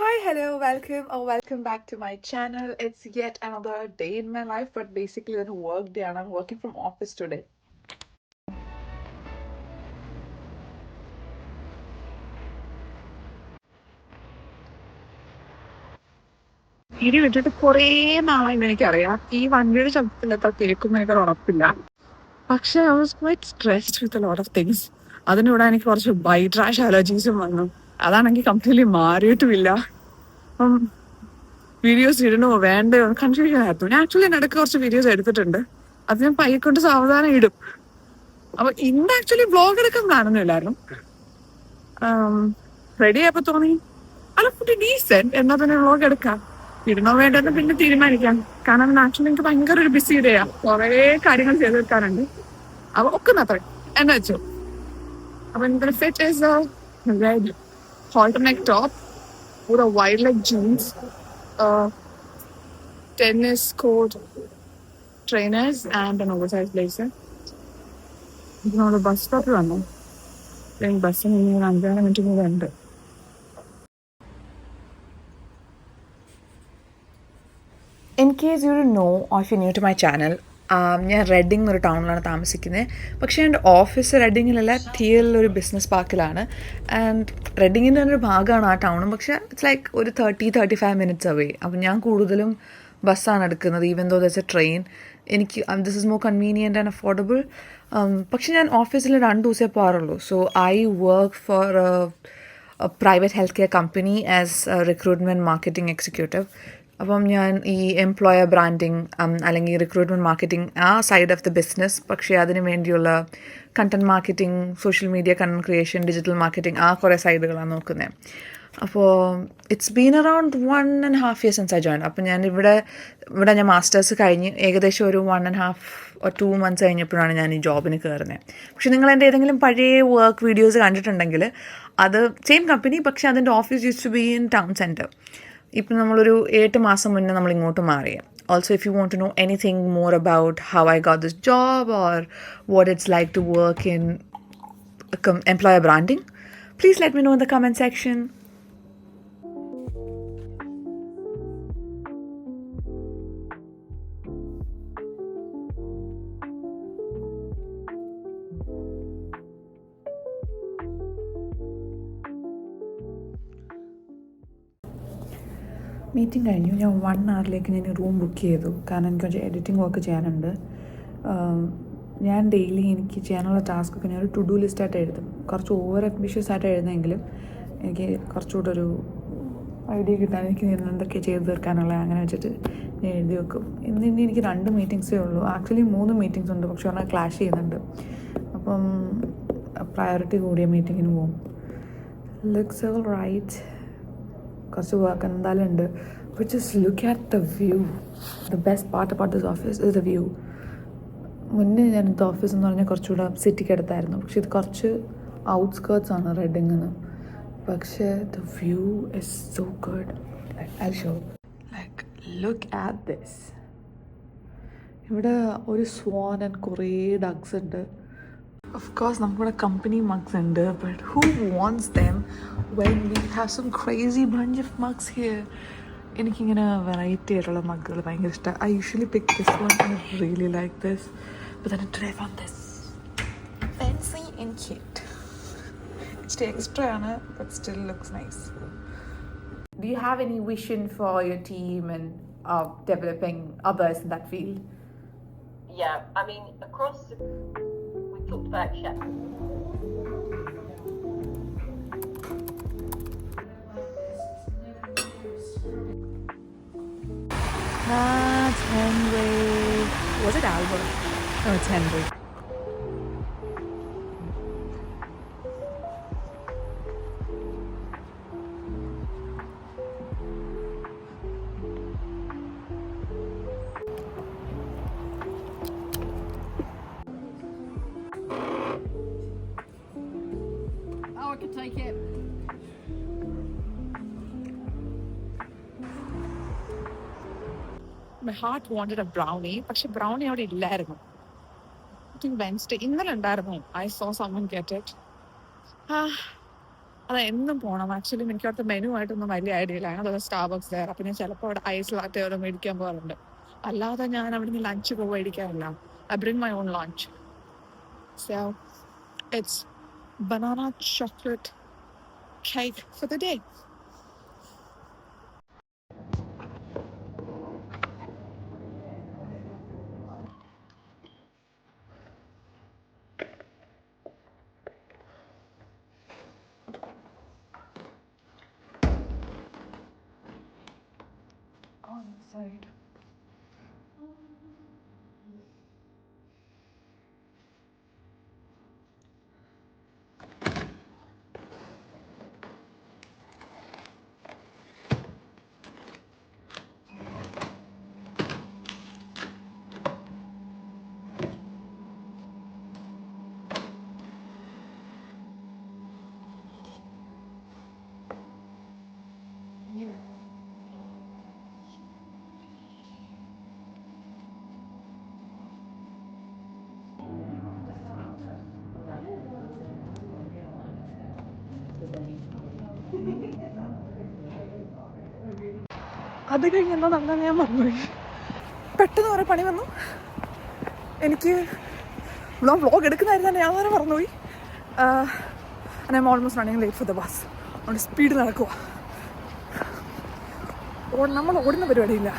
Hi, hello, welcome or welcome back to my channel. It's yet another day in my life, but basically a work day, and I'm working from office today. ഇടി വിട്ടിട്ട് കുറേ നാളായി എനിക്കറിയാം. ഈ വണ്ടിയുടെ ശബ്ദത്തിൽ എത്ര കേൾക്കുന്നതിനൊക്കെ ഉറപ്പില്ല. പക്ഷെ I was quite stressed with a lot of things. അതിനൂടെ എനിക്ക് കുറച്ച് ബൈറ്റ് റാഷ് അലർജീസും വന്നു. അതാണെങ്കിൽ കംപ്ലീറ്റ്ലി മാറിയിട്ടുമില്ല. അപ്പം വീഡിയോസ് ഇടണോ വേണ്ടയോ കൺഫ്യൂഷൻ ആയിരുന്നു. ഞാൻ ആക്ച്വലി ഇടയ്ക്ക് കുറച്ച് വീഡിയോസ് എടുത്തിട്ടുണ്ട്. അത് ഞാൻ പയ്യെ കൊണ്ട് സാവധാനം ഇടും. അപ്പൊ ഇന്ന് ആക്ച്വലി വ്ളോഗ് എടുക്കാൻ പ്ലാനൊന്നും ഇല്ലായിരുന്നു. റെഡി ആയപ്പോ തോന്നി അല്ല ഫുഡ് ഡീസെന്റ് എന്നാ പിന്നെ വ്ളോഗ് എടുക്കാം. ഇടണോ വേണ്ടെന്ന് പിന്നെ തീരുമാനിക്കാം. കാരണം ആക്ച്വലി എനിക്ക് ഭയങ്കര ഒരു ബിസി ഡേയാ. കുറേ കാര്യങ്ങൾ ചെയ്ത് തീർക്കാനുണ്ട്. അപ്പൊ ഒക്കുന്നത്ര എന്നാ വെച്ചു. അപ്പൊ ഇതിന്റെ fit is a red halter neck top with a wide leg jeans, uh, tennis coat trainers and an oversized blazer. ഇതിനോട് ബസ് സ്റ്റോപ്പിൽ വന്നു. ബസ്സിന് ഇനി ഒരു 5-6 മിനിറ്റ് കൂടെ ഉണ്ട്. In case you know or you new to my channel, ഞാൻ Reading എന്നൊരു ടൗണിലാണ് താമസിക്കുന്നത്. പക്ഷേ എൻ്റെ ഓഫീസ് റെഡിങ്ങിലല്ല, തിയറിലൊരു ബിസിനസ് പാർക്കിലാണ്. ആൻഡ് റെഡിങ്ങിൻ്റെ ഒരു ഭാഗമാണ് ആ ടൗണും. പക്ഷേ ഇറ്റ്സ് ലൈക്ക് ഒരു 35 മിനിറ്റ്സ് അവേ. അപ്പം ഞാൻ കൂടുതലും ബസ്സാണ് എടുക്കുന്നത്, even though does a train. എനിക്ക് this is more convenient and affordable. പക്ഷെ ഞാൻ ഓഫീസിൽ 2 ദിവസമേ പോകാറുള്ളൂ. So I work for private health care company as recruitment marketing executive. അപ്പം ഞാൻ ഈ എംപ്ലോയർ ബ്രാൻഡിങ് അല്ലെങ്കിൽ റിക്രൂട്ട്മെൻറ്റ് മാർക്കറ്റിംഗ് ആ സൈഡ് ഓഫ് ദ ബിസിനസ്, പക്ഷേ അതിന് വേണ്ടിയുള്ള content marketing, social media content creation, digital marketing, ആ കുറേ സൈഡുകളാണ് നോക്കുന്നത്. അപ്പോൾ it's been around 1.5 years since I join. അപ്പോൾ ഞാൻ ഇവിടെ ഞാൻ മാസ്റ്റേഴ്സ് കഴിഞ്ഞ് ഏകദേശം ഒരു 1.5 or 2 months കഴിഞ്ഞപ്പോഴാണ് ഞാൻ ഈ ജോബിന് കയറുന്നത്. പക്ഷെ നിങ്ങൾ എൻ്റെ ഏതെങ്കിലും പഴയ വർക്ക് വീഡിയോസ് കണ്ടിട്ടുണ്ടെങ്കിൽ അത് സെയിം കമ്പനി, പക്ഷെ അതിൻ്റെ office used to be in town centre. ഇപ്പം നമ്മളൊരു 8 മാസം മുന്നേ നമ്മൾ ഇങ്ങോട്ട് മാറിയ. Also, if you want to know anything more about how I got this job or what it's like to work in employer branding, please let me know in the comment section. Meeting കഴിഞ്ഞു. ഞാൻ 1 hourലേക്ക് ഞാൻ room book ചെയ്തു. കാരണം എനിക്ക് കുറച്ച് editing work ചെയ്യാനുണ്ട്. ഞാൻ daily എനിക്ക് ചെയ്യാനുള്ള ടാസ്കൊക്കെ ഞാൻ ഒരു ടു ഡു ലിസ്റ്റായിട്ട് എഴുതും. കുറച്ച് ഓവർ അംബിഷ്യസ് ആയിട്ട് എഴുതുന്നെങ്കിലും എനിക്ക് കുറച്ചുകൂടെ ഒരു ഐഡിയ കിട്ടാൻ എനിക്ക് എന്തൊക്കെ ചെയ്ത് തീർക്കാനുള്ള അങ്ങനെ വെച്ചിട്ട് ഞാൻ എഴുതി വെക്കും. ഇനി എനിക്ക് 2 മീറ്റിങ്സേ ഉള്ളൂ. ആക്ച്വലി 3 മീറ്റിങ്സ് ഉണ്ട്, പക്ഷെ ഒരെണ്ണം ക്ലാഷ് ചെയ്യുന്നുണ്ട്. അപ്പം പ്രയോറിറ്റി കൂടിയ മീറ്റിങ്ങിന് പോകും. Looks all right. കുറച്ച് വർക്ക് എന്തായാലും ഉണ്ട്. But just look at the view. The best part about this office is the view. മുന്നേ ഞാൻ ഇത് ഓഫീസ് എന്ന് പറഞ്ഞാൽ കുറച്ചുകൂടെ സിറ്റിക്ക് അടുത്തായിരുന്നു. പക്ഷെ ഇത് കുറച്ച് ഔട്ട്സ്കേർട്സ് ആണ് റെഡിങ്ങിന്. പക്ഷേ the view is so good. I show like look at this. ഇവിടെ ഒരു സ്വാൻ ആൻഡ് കുറേ ഡഗ്സ് ഉണ്ട്. Of course, നമ്മുടെ company mugs ഉണ്ട്, but who wants them when we have some crazy bunch of mugs here? എനിക്കിങ്ങനെ variety ആയിട്ടുള്ള മഗ്ഗുകൾ ഭയങ്കര ഇഷ്ടമാണ്. I usually pick this one and I really like this, but then today I found this fancy and cute. ഇച്ചിരി extra ആണ്, but still looks nice. Do you have any vision for your team and developing others in that field? Yeah, I mean, we talked about chef. That's Henry. Was it Albert? No, it's Henry. Oh, I could take it. My heart wanted a brownie, പക്ഷെ brownie അവിടെ ഇല്ലായിരുന്നു. I think Wednesday ഇന്നലെ ഉണ്ടായിരുന്നു. I saw someone get it. അത് എന്നും പോകണം. Actually എനിക്ക് അവിടുത്തെ മെനു ആയിട്ടൊന്നും വലിയ ഐഡിയ ഇല്ല. അങ്ങനെ സ്റ്റാർബക്സ് വേറെ. അപ്പം ഞാൻ ചിലപ്പോൾ അവിടെ ഐസ് ലാറ്റെ ഓരോ മേടിക്കാൻ പോകാറുണ്ട്. അല്ലാതെ ഞാൻ അവിടെ നിന്ന് ലഞ്ച് മേടിക്കാറില്ല. I bring my own lunch. So it's banana chocolate cake for the day. On the side. അത് കഴിഞ്ഞ് എന്താ നടന്നത് ഞാൻ മറന്നുപോയി. പെട്ടെന്ന് കുറേ പണി വന്നു. എനിക്ക് വ്ളോഗ് എടുക്കുന്നതായിരുന്നു തന്നെ ഞാൻ തന്നെ മറന്നുപോയി. I M almost running late for the bus. അതുകൊണ്ട് സ്പീഡ് നടക്കുക. നമ്മൾ ഓടുന്ന പരിപാടിയില്ല.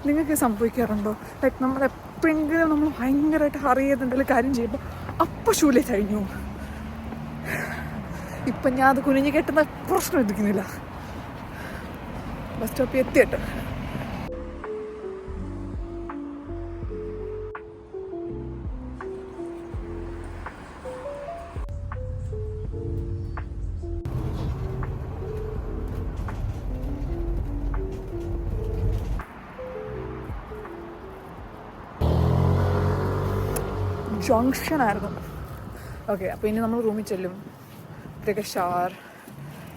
നിങ്ങൾക്ക് സംഭവിക്കാറുണ്ടോ? ലൈക്ക് നമ്മൾ എപ്പോഴെങ്കിലും നമ്മൾ ഭയങ്കരമായിട്ട് ഹറി ചെയ്ത് എന്തെങ്കിലും കാര്യം ചെയ്യുമ്പോൾ അപ്പം ഷൂലേ കഴിഞ്ഞു. ഇപ്പം ഞാൻ അത് കുനിഞ്ഞ് കെട്ടുന്ന പ്രശ്നം എടുക്കുന്നില്ല. ബസ് സ്റ്റോപ്പിൽ എത്തിയിട്ട് ജംഗ്ഷൻ ആയിരുന്നു. ഓക്കെ, അപ്പോൾ ഇനി നമ്മൾ റൂമിൽ ചെല്ലും. ഇതൊക്കെ ഷവർ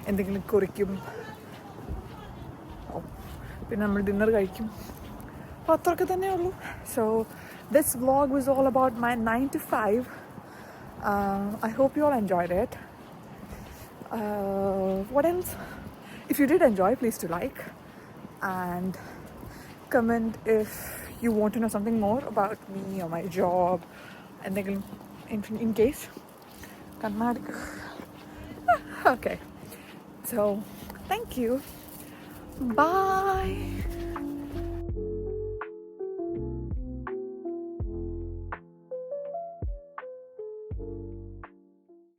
എന്തെങ്കിലും കുറിക്കും. പിന്നെ നമ്മൾ ഡിന്നർ കഴിക്കും. അപ്പോൾ അത്രയൊക്കെ തന്നെ ഉള്ളൂ. So this vlog was all about my 9 to 5. I hope you all enjoyed it. What else? If you did enjoy, please do like and comment if you want to know something more about me or my job. എന്തെങ്കിലും in case. Okay. So, thank you. Bye.